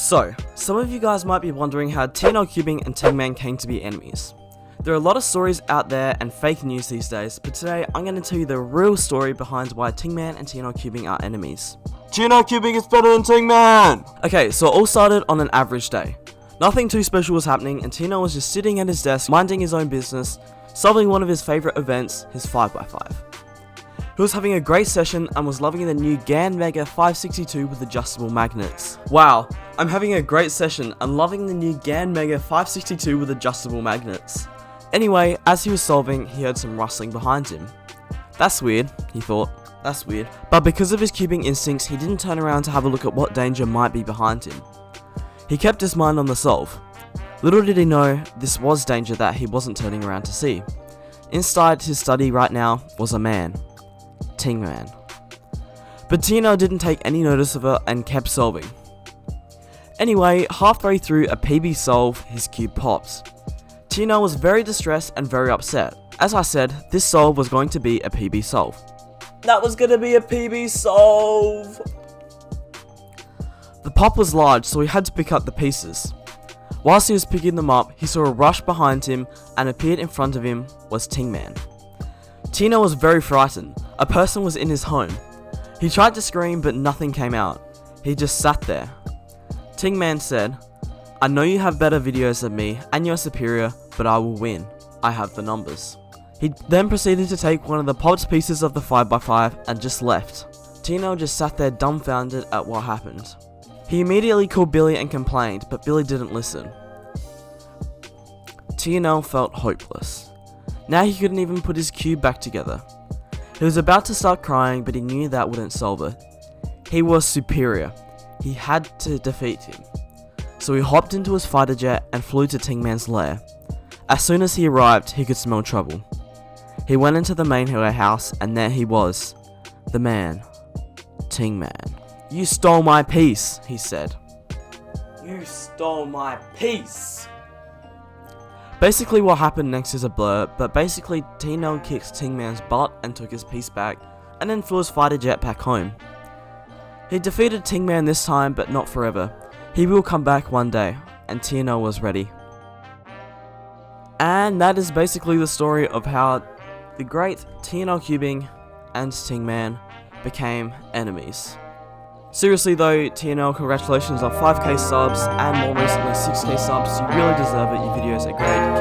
So, some of you guys might be wondering how TNL Cubing and Tingman came to be enemies. There are a lot of stories out there and fake news these days, but today I'm going to tell you the real story behind why Tingman and TNL Cubing are enemies. TNL Cubing is better than Tingman! Okay, so it all started on an average day. Nothing too special was happening and TNL was just sitting at his desk minding his own business, solving one of his favourite events, his 5x5. He was having a great session and was loving the new GAN Mega 562 with adjustable magnets. Wow, I'm having a great session and loving the new GAN Mega 562 with adjustable magnets. Anyway, as he was solving, he heard some rustling behind him. That's weird, he thought. That's weird. But because of his cubing instincts, he didn't turn around to have a look at what danger might be behind him. He kept his mind on the solve. Little did he know, this was danger that he wasn't turning around to see. Inside his study right now was a man. Tingman. But TNL didn't take any notice of it and kept solving. Anyway, halfway through a PB solve, his cube popped. TNL was very distressed and very upset. As I said, this solve was going to be a PB solve. That was going to be a PB solve! The pop was large, so he had to pick up the pieces. Whilst he was picking them up, he saw a rush behind him and appeared in front of him was Tingman. TNL was very frightened. A person was in his home. He tried to scream but nothing came out. He just sat there. Tingman said, "I know you have better videos than me and you're superior, but I will win. I have the numbers." He then proceeded to take one of the popped pieces of the 5x5 and just left. TNL just sat there dumbfounded at what happened. He immediately called Billy and complained, but Billy didn't listen. TNL felt hopeless. Now he couldn't even put his cube back together. He was about to start crying, but he knew that wouldn't solve it. He was superior. He had to defeat him. So he hopped into his fighter jet and flew to Tingman's lair. As soon as he arrived, he could smell trouble. He went into the main house and there he was. The man. Tingman. "You stole my piece," he said. "You stole my piece." Basically what happened next is a blur, but basically TNL kicked Tingman's butt and took his piece back, and then flew his fighter jet back home. He defeated Tingman this time, but not forever. He will come back one day, and TNL was ready. And that is basically the story of how the great TNL Cubing and Tingman became enemies. Seriously though, TNL, congratulations on 5k subs and more recently 6k subs. You really deserve it, your videos are great.